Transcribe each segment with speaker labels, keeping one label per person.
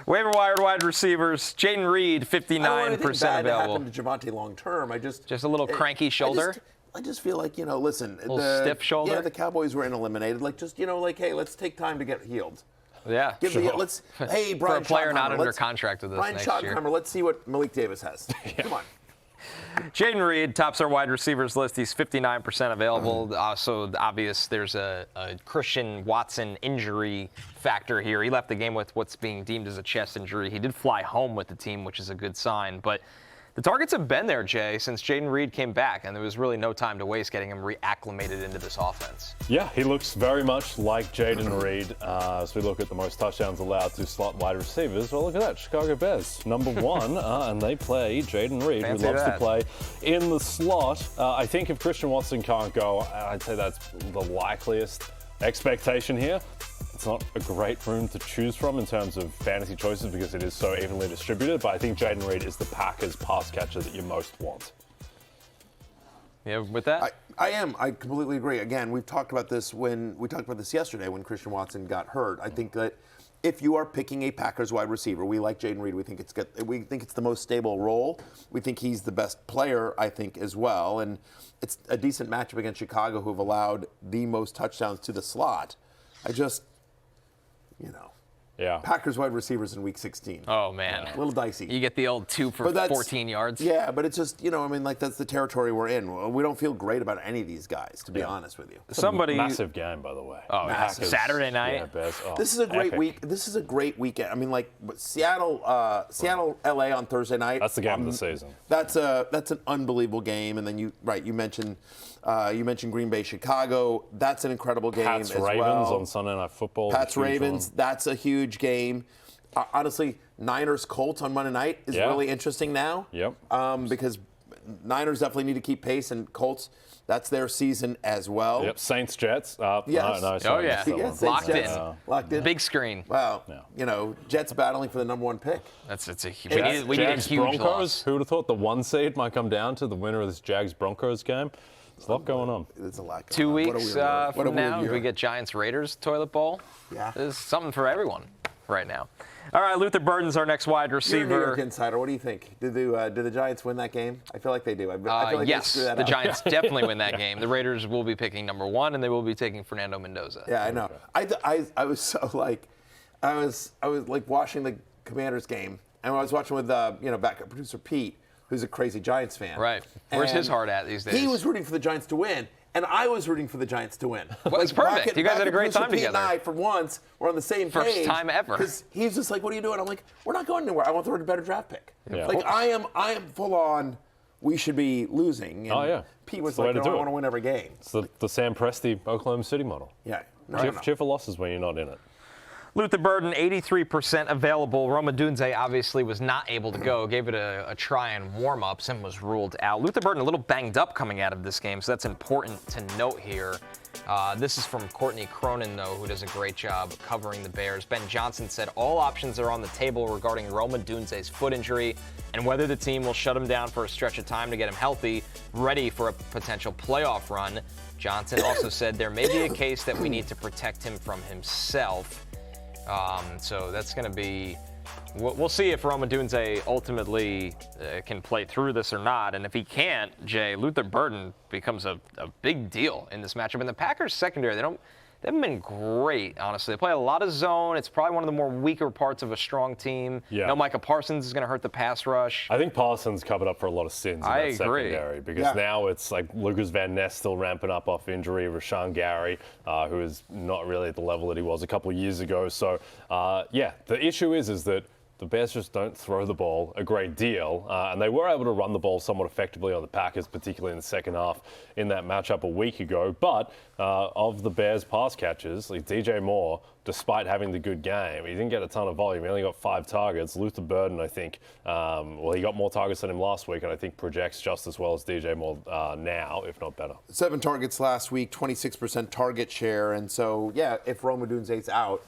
Speaker 1: Waiver wire wide receivers. Jayden Reed, 59% available.
Speaker 2: Happened to Javonte long term.
Speaker 1: Just a little cranky shoulder.
Speaker 2: I just feel like, listen.
Speaker 1: A little stiff shoulder.
Speaker 2: Yeah, the Cowboys were eliminated. Hey, let's take time to get healed.
Speaker 1: Yeah.
Speaker 2: Hey, Brian
Speaker 1: For a player
Speaker 2: Schottenheimer,
Speaker 1: not under contract with us
Speaker 2: Brian
Speaker 1: next year.
Speaker 2: Schottenheimer, let's see what Malik Davis has. Come on.
Speaker 1: Jayden Reed tops our wide receivers list. He's 59% available. So obvious there's a Christian Watson injury factor here. He left the game with what's being deemed as a chest injury. He did fly home with the team, which is a good sign. But the targets have been there, Jay, since Jayden Reed came back, and there was really no time to waste getting him reacclimated into this offense.
Speaker 3: Yeah, he looks very much like Jayden Reed. As we look at the most touchdowns allowed to slot wide receivers, well, look at that, Chicago Bears, number 1, and they play Jayden Reed,
Speaker 1: Fancy
Speaker 3: who loves
Speaker 1: that.
Speaker 3: to play in the slot. I think if Christian Watson can't go, I'd say that's the likeliest expectation here. It's not a great room to choose from in terms of fantasy choices because it is so evenly distributed, but I think Jayden Reed is the Packers pass catcher that you most want.
Speaker 1: Yeah, with that?
Speaker 2: I am. I completely agree. Again, we talked about this yesterday when Christian Watson got hurt. I think that if you are picking a Packers wide receiver, we like Jayden Reed. We think it's the most stable role. We think he's the best player, I think, as well. And it's a decent matchup against Chicago, who have allowed the most touchdowns to the slot.
Speaker 3: Yeah.
Speaker 2: Packers wide receivers in Week 16.
Speaker 1: Oh, man.
Speaker 2: A little dicey.
Speaker 1: You get the old 2 for 14 yards.
Speaker 2: Yeah, but it's just, that's the territory we're in. We don't feel great about any of these guys, to be honest with you.
Speaker 3: Massive game, by the way.
Speaker 1: Oh,
Speaker 3: Packers,
Speaker 1: Saturday night.
Speaker 3: Yeah, Bears. Oh,
Speaker 2: this is a great
Speaker 3: epic.
Speaker 2: week. This is a great weekend. Seattle, LA on Thursday night.
Speaker 3: That's the game of the season.
Speaker 2: That's an unbelievable game. And then you mentioned Green Bay, Chicago. That's an incredible game
Speaker 3: Pats
Speaker 2: as well.
Speaker 3: Ravens on Sunday Night Football.
Speaker 2: Pats Ravens. That's a huge game. Honestly, Niners Colts on Monday night is really interesting now.
Speaker 3: Yep.
Speaker 2: Because Niners definitely need to keep pace, and Colts, that's their season as well.
Speaker 3: Yep. Saints Jets.
Speaker 2: Yes.
Speaker 3: No, sorry,
Speaker 2: Yes, Saints,
Speaker 1: Locked
Speaker 2: Jets.
Speaker 1: in.
Speaker 2: Locked in.
Speaker 1: Big screen.
Speaker 2: Wow. Jets battling for the number 1 pick.
Speaker 1: We need a huge
Speaker 3: Broncos.
Speaker 1: loss.
Speaker 3: Who would have thought the 1 seed might come down to the winner of this Jags-Broncos game? There's a lot going on.
Speaker 2: There's a lot going
Speaker 1: 2
Speaker 2: on.
Speaker 1: weeks from now, we get Giants-Raiders toilet bowl.
Speaker 2: Yeah.
Speaker 1: There's something for everyone right now. All right, Luther Burden's our next wide receiver.
Speaker 2: You're a New York insider. What do you think? Do the Giants win that game? I feel like they do. I feel like
Speaker 1: yes,
Speaker 2: they screw that
Speaker 1: the
Speaker 2: up.
Speaker 1: Giants definitely win that game. The Raiders will be picking number 1, and they will be taking Fernando Mendoza.
Speaker 2: Yeah, I know. I was so I was watching the Commanders game, and I was watching with backup producer Pete, who's a crazy Giants fan.
Speaker 1: Right. Where's his heart at these days?
Speaker 2: He was rooting for the Giants to win, and I was rooting for the Giants to win.
Speaker 1: Well, it's perfect. You guys had a great time
Speaker 2: Pete
Speaker 1: together.
Speaker 2: And I, for once, were on the same page.
Speaker 1: First time ever.
Speaker 2: Because he's just like, "What are you doing?" I'm like, "We're not going anywhere. I want the better draft pick."
Speaker 3: Yeah.
Speaker 2: I am full on. We should be losing. And
Speaker 3: Oh, yeah.
Speaker 2: Pete was
Speaker 3: That's the way
Speaker 2: like,
Speaker 3: to
Speaker 2: "No,
Speaker 3: do
Speaker 2: I
Speaker 3: it.
Speaker 2: want to win every game."
Speaker 3: It's the Sam Presti Oklahoma City model.
Speaker 2: Yeah.
Speaker 3: Cheer for losses when you're not in it.
Speaker 1: Luther Burden, 83% available. Roma Dunze obviously was not able to go. Gave it a try in warm-ups and was ruled out. Luther Burden a little banged up coming out of this game, so that's important to note here. This is from Courtney Cronin, though, who does a great job covering the Bears. Ben Johnson said all options are on the table regarding Roma Dunze's foot injury and whether the team will shut him down for a stretch of time to get him healthy, ready for a potential playoff run. Johnson also said there may be a case that we need to protect him from himself. So that's going to be we'll see if Roma Dunze ultimately can play through this or not. And if he can't, Jay, Luther Burden becomes a big deal in this matchup. And the Packers secondary, they haven't been great, honestly. They play a lot of zone. It's probably one of the more weaker parts of a strong team.
Speaker 3: Yeah.
Speaker 1: No Micah Parsons is going to hurt the pass rush.
Speaker 3: I think Parsons covered up for a lot of sins in that
Speaker 1: agree.
Speaker 3: secondary because now it's like Lucas Van Ness still ramping up off injury, Rashawn Gary, who is not really at the level that he was a couple of years ago. So, the issue is that the Bears just don't throw the ball a great deal, and they were able to run the ball somewhat effectively on the Packers, particularly in the second half in that matchup a week ago. But of the Bears' pass catchers, like DJ Moore, despite having the good game, he didn't get a ton of volume. He only got 5 targets. Luther Burden, I think, he got more targets than him last week, and I think projects just as well as DJ Moore now, if not better.
Speaker 2: 7 targets last week, 26% target share, and so if Roma Dunze's out,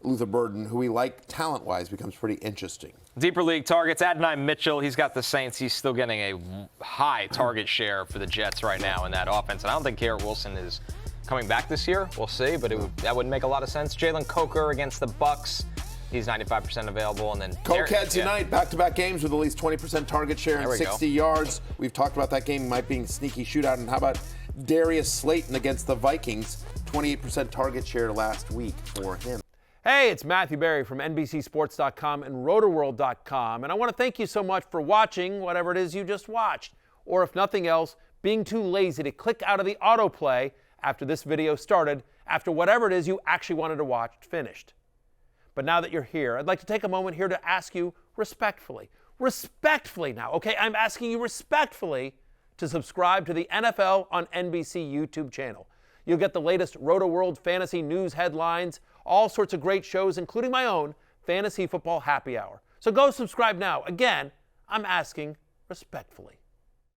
Speaker 2: Luther Burden, who we like talent-wise, becomes pretty interesting.
Speaker 1: Deeper league targets, Adonai Mitchell. He's got the Saints. He's still getting a high target share for the Jets right now in that offense. And I don't think Garrett Wilson is coming back this year. We'll see, but that would make a lot of sense. Jalen Coker against the Bucks. He's 95% available. And then
Speaker 2: Cokehead tonight, back-to-back games with at least 20% target share and 60 yards. We've talked about that game might being a sneaky shootout. And how about Darius Slayton against the Vikings? 28% target share last week for him.
Speaker 4: Hey, it's Matthew Berry from NBCSports.com and RotoWorld.com. And I want to thank you so much for watching whatever it is you just watched. Or if nothing else, being too lazy to click out of the autoplay after this video started, after whatever it is you actually wanted to watch finished. But now that you're here, I'd like to take a moment here to ask you respectfully now, okay? I'm asking you respectfully to subscribe to the NFL on NBC YouTube channel. You'll get the latest RotoWorld fantasy news headlines, all sorts of great shows, including my own Fantasy Football Happy Hour. So go subscribe now. Again, I'm asking respectfully.